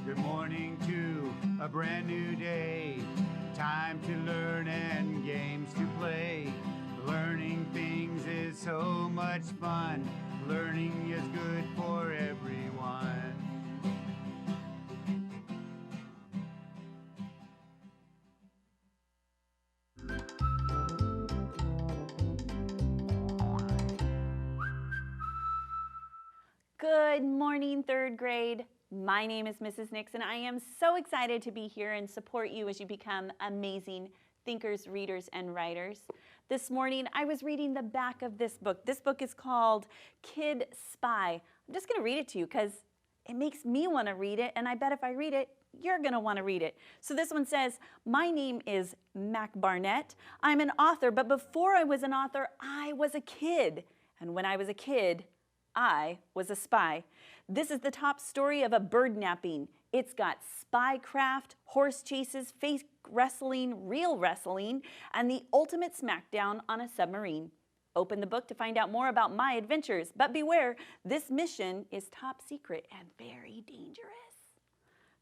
Good morning to a brand new day. Time to learn and games to play. Learning things is so much fun. Learning is good for everyone. Good morning, third grade. My name is Mrs. Nixon. I am so excited to be here and support you as you become amazing thinkers, readers, and writers. This morning, I was reading the back of this book. This book is called Kid Spy. I'm just going to read it to you because it makes me want to read it, and I bet if I read it, you're going to want to read it. So this one says, my name is Mac Barnett. I'm an author, but before I was an author, I was a kid. And when I was a kid, I was a spy. This is the top story of a bird napping. It's got spycraft, horse chases, fake wrestling, real wrestling, and the ultimate smackdown on a submarine. Open the book to find out more about my adventures, but beware, this mission is top secret and very dangerous.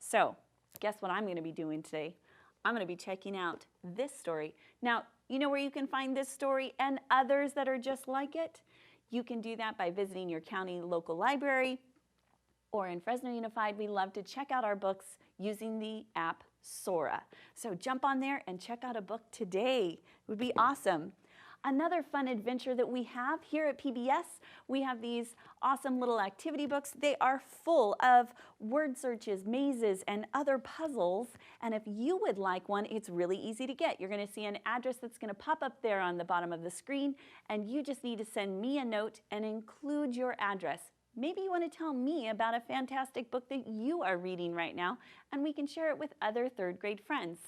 So, guess what I'm going to be doing today? I'm going to be checking out this story. Now, you know where you can find this story and others that are just like it? You can do that by visiting your county local library, or in Fresno Unified, we love to check out our books using the app Sora. So jump on there and check out a book today. It would be awesome. Another fun adventure that we have here at PBS, we have these awesome little activity books. They are full of word searches, mazes, and other puzzles. And if you would like one, it's really easy to get. You're going to see an address that's going to pop up there on the bottom of the screen, and you just need to send me a note and include your address. Maybe you want to tell me about a fantastic book that you are reading right now, and we can share it with other third grade friends.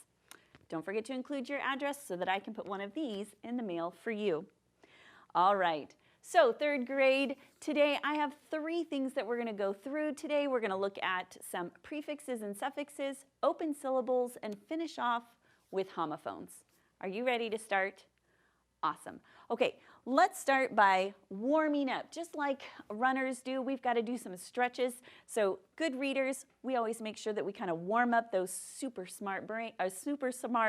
Don't forget to include your address so that I can put one of these in the mail for you. All right, so third grade, today I have 3 things that we're going to go through. Today we're going to look at some prefixes and suffixes, open syllables, and finish off with homophones. Are you ready to start? Awesome. Okay, let's start by warming up. Just like runners do, we've got to do some stretches. So good readers, we always make sure that we kind of warm up those super smart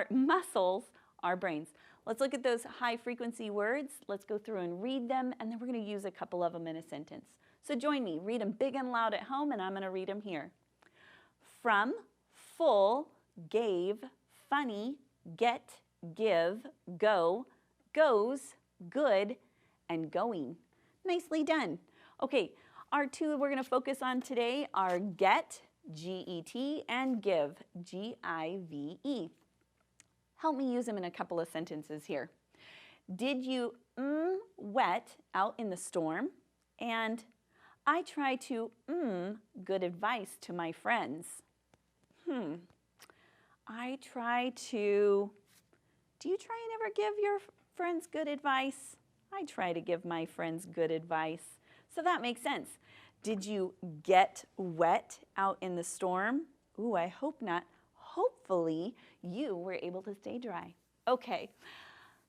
muscles, our brains. Let's look at those high frequency words. Let's go through and read them, and then we're going to use a couple of them in a sentence. So join me, read them big and loud at home, and I'm going to read them here. From, full, gave, funny, get, give, go, goes, good, and going. Nicely done. Okay, our 2 we're going to focus on today are get, G-E-T, and give, G-I-V-E. Help me use them in a couple of sentences here. Did you wet out in the storm? And I try to good advice to my friends. I try to, do you try and ever give your friends good advice? I try to give my friends good advice. So that makes sense. Did you get wet out in the storm? Ooh, I hope not. Hopefully you were able to stay dry. Okay,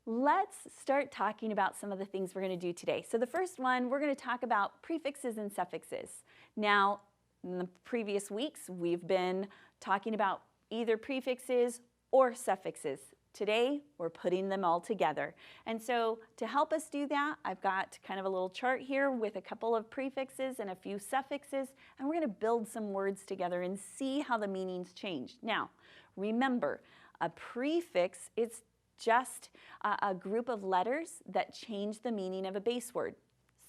let's start talking about some of the things we're going to do today. So the first one, we're going to talk about prefixes and suffixes. Now, in the previous weeks, we've been talking about either prefixes or suffixes. Today, we're putting them all together. And so to help us do that, I've got kind of a little chart here with a couple of prefixes and a few suffixes, and we're going to build some words together and see how the meanings change. Now, remember, a prefix is just a group of letters that change the meaning of a base word.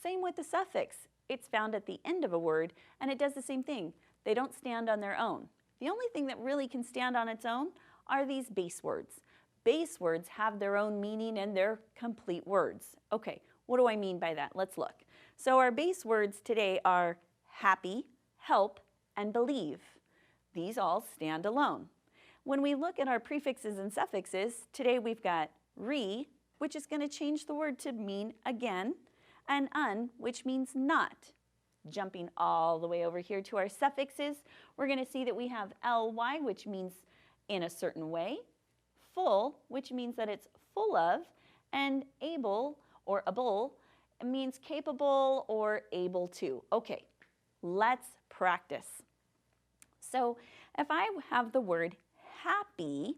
Same with the suffix. It's found at the end of a word, and it does the same thing. They don't stand on their own. The only thing that really can stand on its own are these base words. Base words have their own meaning and they're complete words. Okay, what do I mean by that? Let's look. So our base words today are happy, help, and believe. These all stand alone. When we look at our prefixes and suffixes, today we've got re, which is going to change the word to mean again, and un, which means not. Jumping all the way over here to our suffixes, we're going to see that we have ly, which means in a certain way, full, which means that it's full of, and able or able means capable or able to. Okay, let's practice. So if I have the word happy,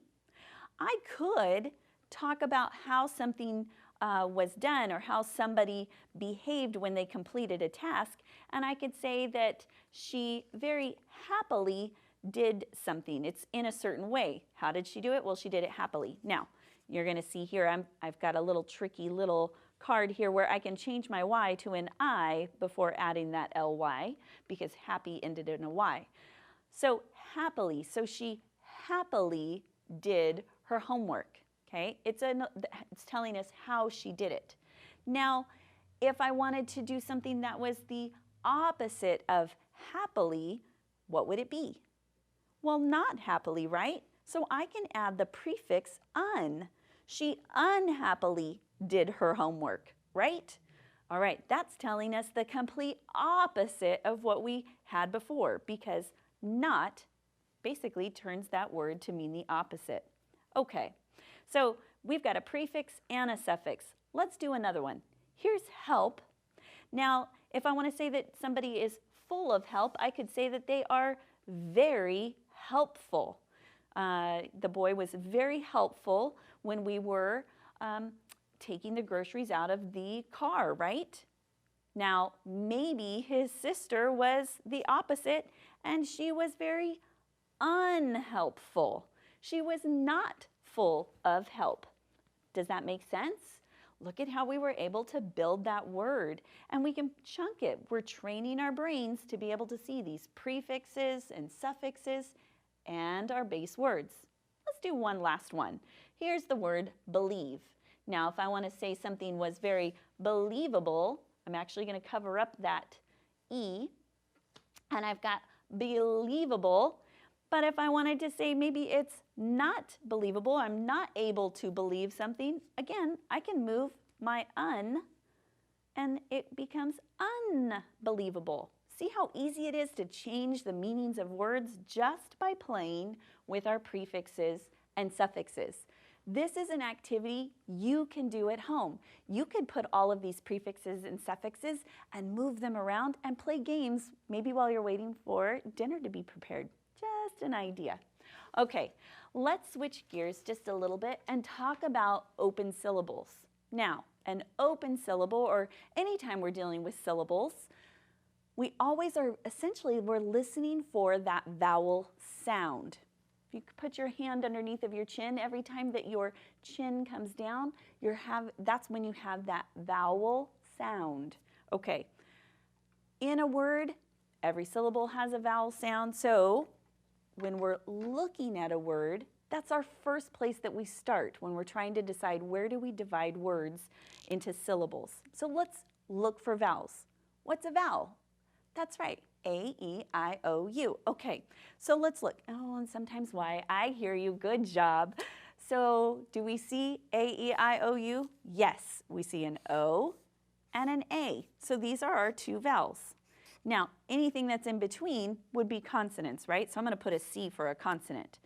I could talk about how something was done or how somebody behaved when they completed a task. And I could say that she very happily did something. It's in a certain way. How did she do it? Well, she did it happily. Now, you're going to see here, I've got a little tricky little card here where I can change my Y to an I before adding that LY because happy ended in a Y. So happily, so she happily did her homework, okay? It's telling us how she did it. Now, if I wanted to do something that was the opposite of happily, what would it be? Well, not happily, right? So I can add the prefix un. She unhappily did her homework, right? All right, that's telling us the complete opposite of what we had before because not basically turns that word to mean the opposite. Okay, so we've got a prefix and a suffix. Let's do another one. Here's help. Now, if I want to say that somebody is full of help, I could say that they are very helpful. The boy was very helpful when we were taking the groceries out of the car, right? Now, maybe his sister was the opposite and she was very unhelpful. She was not full of help. Does that make sense? Look at how we were able to build that word and we can chunk it. We're training our brains to be able to see these prefixes and suffixes and our base words. Let's do one last one. Here's the word believe. Now, if I want to say something was very believable, I'm actually going to cover up that E, and I've got believable. But if I wanted to say maybe it's not believable, I'm not able to believe something, again, I can move my un, and it becomes unbelievable. See how easy it is to change the meanings of words just by playing with our prefixes and suffixes. This is an activity you can do at home. You could put all of these prefixes and suffixes and move them around and play games, maybe while you're waiting for dinner to be prepared. Just an idea. Okay, let's switch gears just a little bit and talk about open syllables. Now, an open syllable, or anytime we're dealing with syllables, we always are, essentially, we're listening for that vowel sound. If you put your hand underneath of your chin, every time that your chin comes down, that's when you have that vowel sound. Okay, in a word, every syllable has a vowel sound, so when we're looking at a word, that's our first place that we start when we're trying to decide where do we divide words into syllables. So let's look for vowels. What's a vowel? That's right, A, E, I, O, U. Okay, so let's look. Oh, and sometimes Y. I hear you, good job. So do we see A, E, I, O, U? Yes, we see an O and an A. So these are our two vowels. Now, anything that's in between would be consonants, right? So I'm going to put a C for a consonant.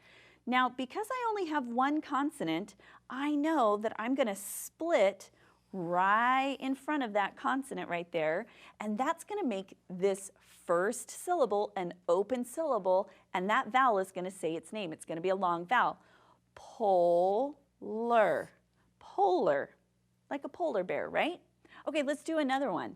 Now, because I only have one consonant, I know that I'm going to split right in front of that consonant right there, and that's going to make this first syllable an open syllable, and that vowel is going to say its name. It's going to be a long vowel. Polar. Polar. Like a polar bear, right? Okay, let's do another one.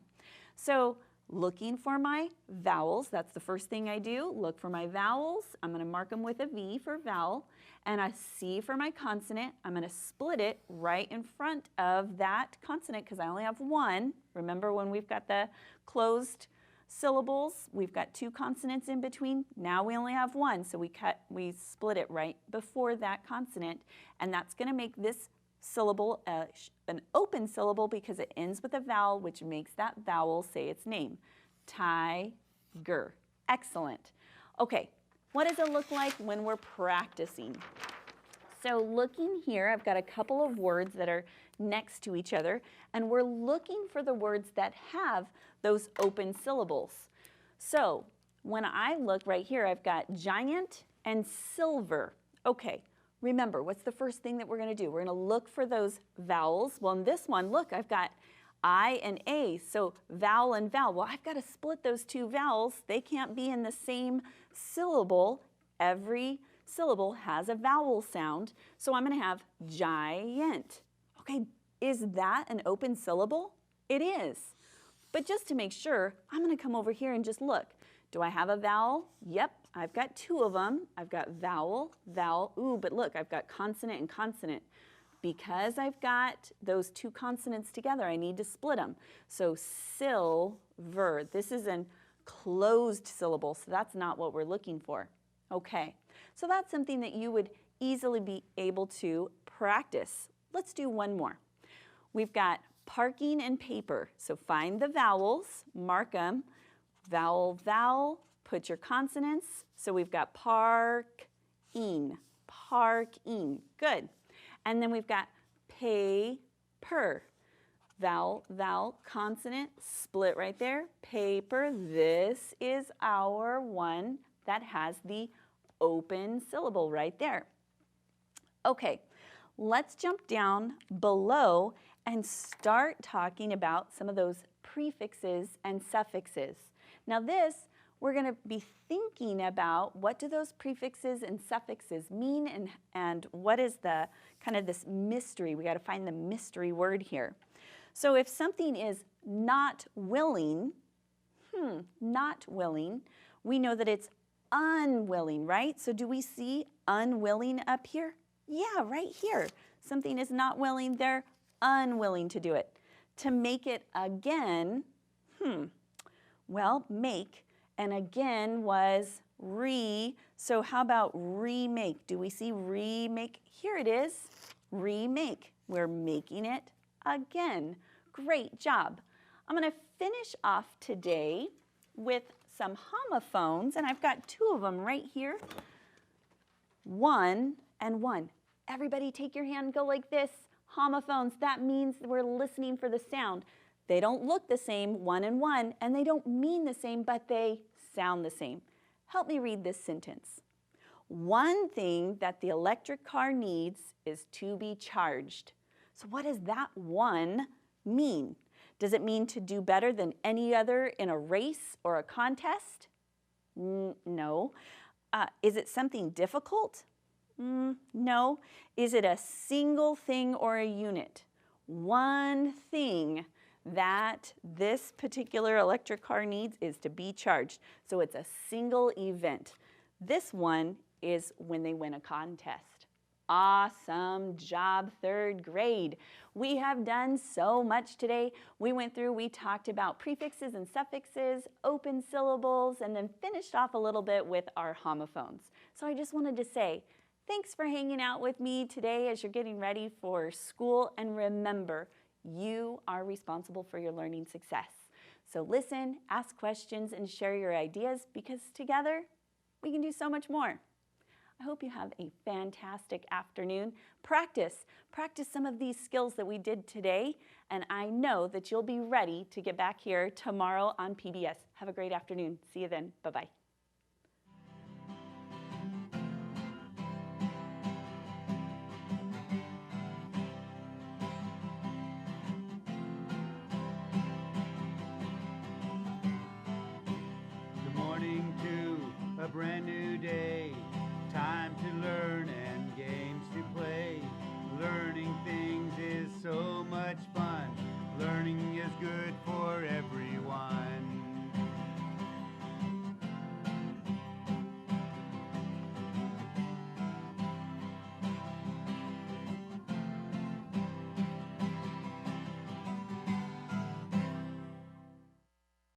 So, looking for my vowels, that's the first thing I do. Look for my vowels. I'm going to mark them with a V for vowel, and a C for my consonant. I'm going to split it right in front of that consonant because I only have one. Remember when we've got the closed syllables, we've got two consonants in between. Now we only have one, so we split it right before that consonant, and that's going to make this syllable an open syllable because it ends with a vowel, which makes that vowel say its name. Tiger. Excellent. Okay, what does it look like when we're practicing? So looking here, I've got a couple of words that are next to each other, and we're looking for the words that have those open syllables. So when I look right here, I've got giant and silver. Okay. Remember, what's the first thing that we're going to do? We're going to look for those vowels. Well, in this one, look, I've got I and A, so vowel and vowel. Well, I've got to split those two vowels. They can't be in the same syllable. Every syllable has a vowel sound, so I'm going to have giant. Okay, is that an open syllable? It is. But just to make sure, I'm going to come over here and just look. Do I have a vowel? Yep, I've got two of them. I've got vowel, vowel. Ooh, but look, I've got consonant and consonant. Because I've got those two consonants together, I need to split them. So silver, this is a closed syllable, so that's not what we're looking for. Okay, so that's something that you would easily be able to practice. Let's do one more. We've got parking and paper. So find the vowels, mark them. Vowel, vowel, put your consonants. So we've got park-ing, park-ing. Good. And then we've got paper. Vowel, vowel, consonant, split right there. Paper. This is our one that has the open syllable right there. Okay, let's jump down below and start talking about some of those prefixes and suffixes. Now this, we're going to be thinking about what do those prefixes and suffixes mean and what is the kind of this mystery. We got to find the mystery word here. So if something is not willing, not willing, we know that it's unwilling, right? So do we see unwilling up here? Yeah, right here. Something is not willing, they're unwilling to do it. To make it again, well, make, and again was so how about remake? Do we see remake? Here it is, remake. We're making it again. Great job. I'm going to finish off today with some homophones, and I've got two of them right here. One and one. Everybody take your hand, go like this. Homophones, that means we're listening for the sound. They don't look the same, one and one, and they don't mean the same, but they sound the same. Help me read this sentence. One thing that the electric car needs is to be charged. So what does that one mean? Does it mean to do better than any other in a race or a contest? No. Is it something difficult? No. Is it a single thing or a unit? One thing that this particular electric car needs is to be charged. So it's a single event. This one is when they win a contest. Awesome job, third grade. We have done so much today. We talked about prefixes and suffixes, open syllables, and then finished off a little bit with our homophones. So I just wanted to say, thanks for hanging out with me today as you're getting ready for school. And remember, you are responsible for your learning success. So listen, ask questions, and share your ideas because together we can do so much more. I hope you have a fantastic afternoon. Practice some of these skills that we did today, and I know that you'll be ready to get back here tomorrow on PBS. Have a great afternoon. See you then. Bye-bye. Good morning to a brand new day. Time to